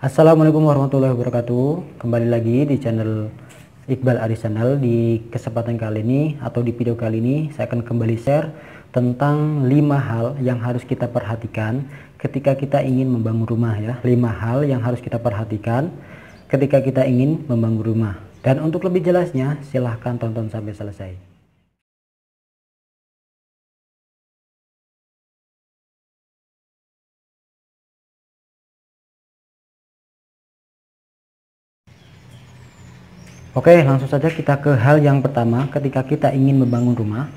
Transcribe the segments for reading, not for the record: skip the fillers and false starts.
Assalamualaikum warahmatullahi wabarakatuh. Kembali lagi di channel Iqbal Aris Channel. Di kesempatan kali ini atau di video kali ini saya akan kembali share tentang 5 hal yang harus kita perhatikan ketika kita ingin membangun rumah ya. 5 hal yang harus kita perhatikan ketika kita ingin membangun rumah. Dan untuk lebih jelasnya silahkan tonton sampai selesai. Oke, langsung saja kita ke hal yang pertama ketika kita ingin membangun rumah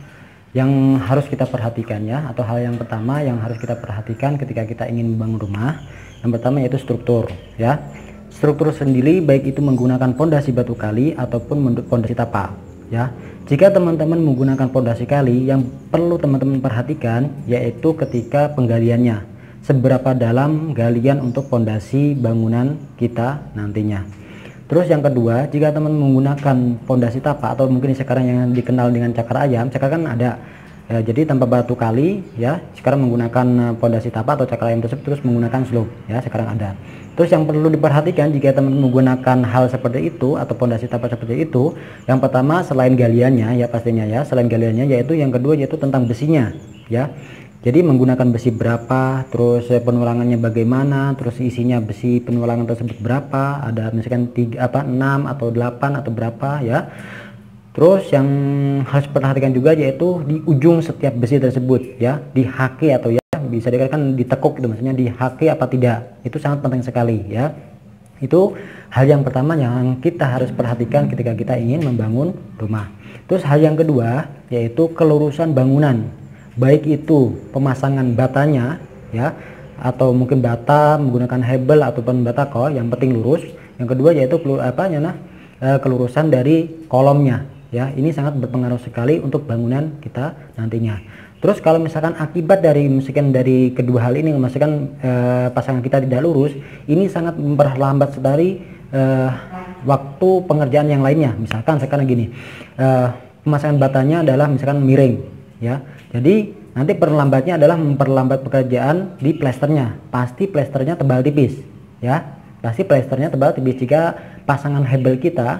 yang harus kita perhatikan ya, atau hal yang pertama yang harus kita perhatikan ketika kita ingin membangun rumah. Yang pertama yaitu struktur ya. Struktur sendiri baik itu menggunakan pondasi batu kali ataupun pondasi tapak ya. Jika teman-teman menggunakan pondasi kali, yang perlu teman-teman perhatikan yaitu ketika penggaliannya. Seberapa dalam galian untuk pondasi bangunan kita nantinya. Terus yang kedua, jika teman menggunakan pondasi tapak atau mungkin sekarang yang dikenal dengan cakar ayam, cakar kan ada ya, jadi tanpa batu kali ya, sekarang menggunakan pondasi tapak atau cakar ayam tersebut, terus menggunakan slope ya, sekarang ada. Terus yang perlu diperhatikan jika teman menggunakan hal seperti itu atau pondasi tapak seperti itu, yang pertama selain galiannya ya pastinya ya, selain galiannya yaitu yang kedua yaitu tentang besinya ya. Jadi menggunakan besi berapa, terus penulangannya bagaimana, terus isinya besi penulangan tersebut berapa, ada misalkan 6 atau 8 atau berapa ya. Terus yang harus perhatikan juga yaitu di ujung setiap besi tersebut ya, dihake atau ya bisa dikatakan ditekuk itu, maksudnya dihake apa tidak, itu sangat penting sekali ya. Itu hal yang pertama yang kita harus perhatikan ketika kita ingin membangun rumah. Terus hal yang kedua yaitu kelurusan bangunan, baik itu pemasangan batanya ya, atau mungkin bata menggunakan hebel ataupun batako, yang penting lurus. Yang kedua yaitu kelurusan dari kolomnya ya, ini sangat berpengaruh sekali untuk bangunan kita nantinya. Terus kalau misalkan akibat dari kedua hal ini, misalkan pasangan kita tidak lurus, ini sangat memperlambat sekali waktu pengerjaan yang lainnya. Misalkan sekarang gini, pemasangan batanya adalah misalkan miring ya, jadi nanti perlambatnya adalah memperlambat pekerjaan di plesternya. Pasti plesternya tebal tipis ya, pasti plesternya tebal tipis jika pasangan hebel kita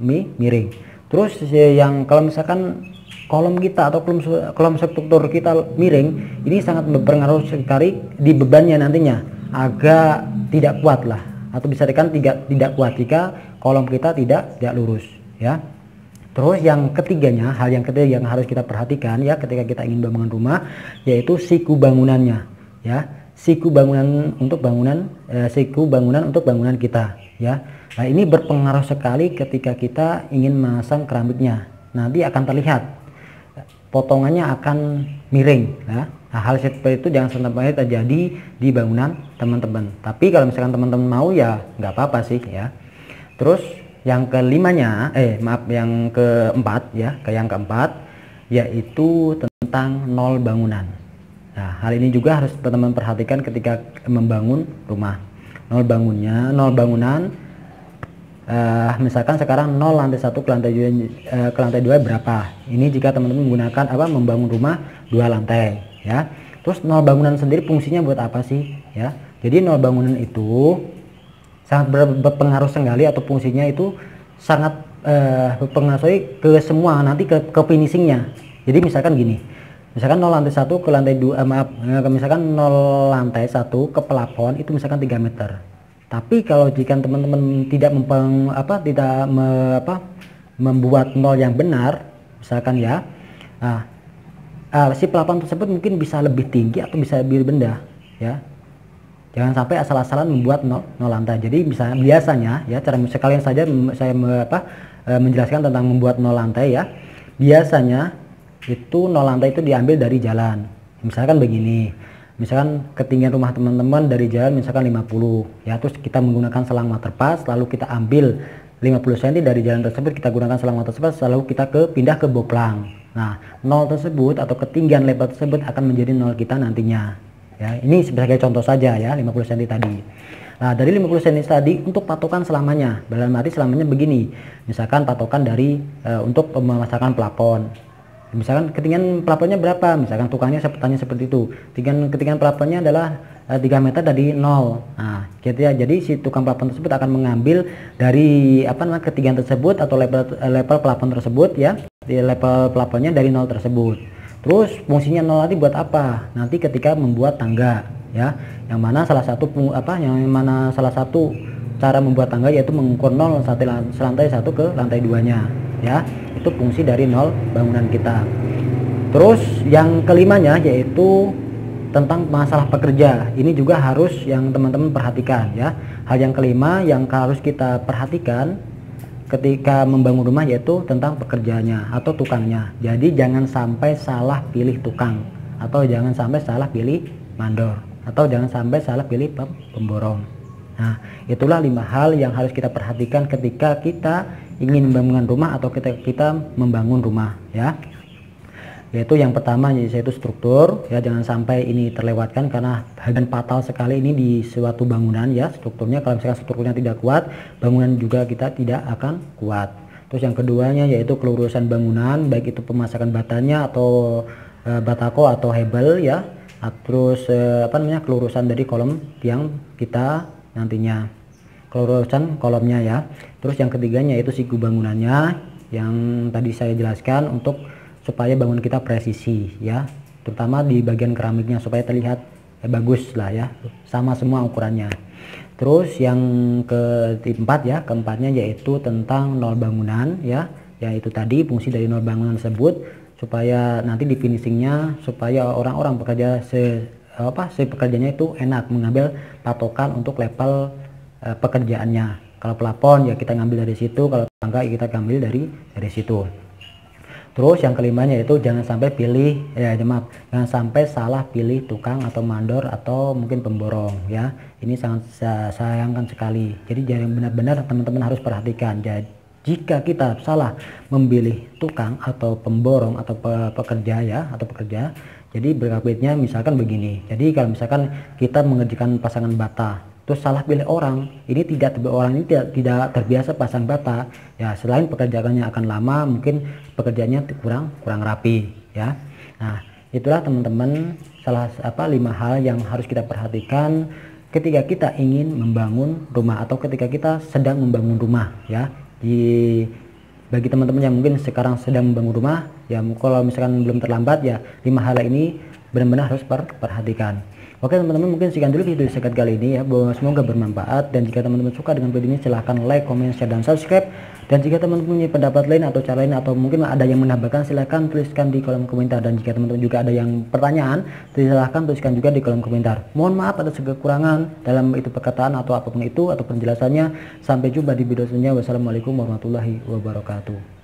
miring. Terus yang kalau misalkan kolom kita atau kolom struktur kita miring, ini sangat berpengaruh sekali di bebannya nantinya, agak tidak kuat lah, atau bisa dikatakan tidak kuat jika kolom kita tidak lurus ya. Terus yang ketiganya, hal yang ketiga yang harus kita perhatikan ya ketika kita ingin membangun rumah yaitu siku bangunannya ya. Siku bangunan untuk bangunan kita ya. Nah, ini berpengaruh sekali ketika kita ingin memasang keramiknya. Nanti akan terlihat potongannya akan miring ya. Nah, hal seperti itu jangan sampai terjadi di bangunan teman-teman. Tapi kalau misalkan teman-teman mau ya nggak apa-apa sih ya. Terus yang kelimanya, yang keempat ya, yang keempat yaitu tentang nol bangunan. Nah, hal ini juga harus teman-teman perhatikan ketika membangun rumah. Nol bangunan, misalkan sekarang nol lantai 1 ke lantai 2 berapa? Ini jika teman-teman menggunakan membangun rumah 2 lantai ya. Terus nol bangunan sendiri fungsinya buat apa sih ya? Jadi nol bangunan itu sangat berpengaruh sekali, atau fungsinya itu sangat berpengaruh ke semua nanti ke finishingnya. Jadi misalkan gini, misalkan 0 lantai 1 ke lantai 2 misalkan 0 lantai 1 ke pelafon itu misalkan 3 meter. Tapi kalau jika teman-teman tidak membuat nol yang benar, misalkan ya, si pelafon tersebut mungkin bisa lebih tinggi atau bisa lebih rendah ya. Jangan sampai asal-asalan membuat nol lantai. Jadi biasanya ya, cara sekalian saja saya menjelaskan tentang membuat nol lantai ya. Biasanya itu nol lantai itu diambil dari jalan. Misalkan begini, misalkan ketinggian rumah teman-teman dari jalan misalkan 50 ya, terus kita menggunakan selang waterpass, lalu kita ambil 50 cm dari jalan tersebut, kita gunakan selang waterpass, lalu kita pindah ke boplang. Nah, nol tersebut atau ketinggian lebar tersebut akan menjadi nol kita nantinya. Ya, ini sebagai contoh saja ya, 50 cm tadi. Nah, dari 50 cm tadi untuk patokan selamanya, dalam arti selamanya begini. Misalkan patokan dari untuk pemasangan plafon. Misalkan ketinggian plafonnya berapa? Misalkan tukangnya tanya seperti itu. Ketinggian plafonnya adalah 3 meter dari nol. Nah, gitu ya. Jadi si tukang plafon tersebut akan mengambil dari ketinggian tersebut atau level plafon tersebut ya, di level plafonnya dari nol tersebut. Terus fungsinya nol nanti buat apa? Nanti ketika membuat tangga ya, yang mana salah satu cara membuat tangga yaitu mengukur nol selantai 1 ke lantai 2-nya ya. Itu fungsi dari nol bangunan kita. Terus yang kelimanya yaitu tentang masalah pekerja. Ini juga harus yang teman-teman perhatikan ya. Hal yang kelima yang harus kita perhatikan ketika membangun rumah yaitu tentang pekerjanya atau tukangnya. Jadi jangan sampai salah pilih tukang, atau jangan sampai salah pilih mandor, atau jangan sampai salah pilih pemborong. Nah, itulah 5 hal yang harus kita perhatikan ketika kita ingin membangun rumah atau kita membangun rumah ya. Yaitu yang pertama yaitu struktur ya, jangan sampai ini terlewatkan karena bagian fatal sekali ini di suatu bangunan ya, strukturnya. Kalau misalkan strukturnya tidak kuat, bangunan juga kita tidak akan kuat. Terus yang keduanya yaitu kelurusan bangunan, baik itu pemasangan batanya atau batako atau hebel ya. Terus kelurusan dari kolom tiang kita nantinya, kelurusan kolomnya ya. Terus yang ketiganya yaitu siku bangunannya yang tadi saya jelaskan untuk supaya bangunan kita presisi ya, terutama di bagian keramiknya supaya terlihat bagus lah ya, sama semua ukurannya. Terus yang keempatnya yaitu tentang nol bangunan ya, yaitu tadi fungsi dari nol bangunan tersebut supaya nanti di finishingnya supaya orang-orang pekerja pekerjanya itu enak mengambil patokan untuk level pekerjaannya. Kalau plafon ya kita ngambil dari situ, kalau tangga ya kita ambil dari situ. Terus yang kelimanya itu jangan sampai jangan sampai salah pilih tukang atau mandor atau mungkin pemborong ya. Ini sangat sayangkan sekali. Jadi jangan benar-benar teman-teman harus perhatikan. Jadi jika kita salah memilih tukang atau pemborong atau pekerja, jadi berkabitnya misalkan begini. Jadi kalau misalkan kita mengerjakan pasangan bata, terus salah pilih orang ini tidak terbiasa pasang bata ya, selain pekerjaannya akan lama, mungkin pekerjaannya kurang rapi ya. Nah, itulah teman-teman 5 hal yang harus kita perhatikan ketika kita ingin membangun rumah atau ketika kita sedang membangun rumah ya. Bagi teman-teman yang mungkin sekarang sedang membangun rumah ya, kalau misalkan belum terlambat ya, 5 hal ini benar-benar harus perhatikan. Oke teman-teman, mungkin sekian dulu video singkat kali ini ya, semoga bermanfaat. Dan jika teman-teman suka dengan video ini silahkan like, comment, share, dan subscribe. Dan jika teman-teman punya pendapat lain atau cara lain atau mungkin ada yang menambahkan, silahkan tuliskan di kolom komentar. Dan jika teman-teman juga ada yang pertanyaan, silahkan tuliskan juga di kolom komentar. Mohon maaf atas kekurangan dalam itu perkataan atau apapun itu atau penjelasannya. Sampai jumpa di video selanjutnya. Wassalamualaikum warahmatullahi wabarakatuh.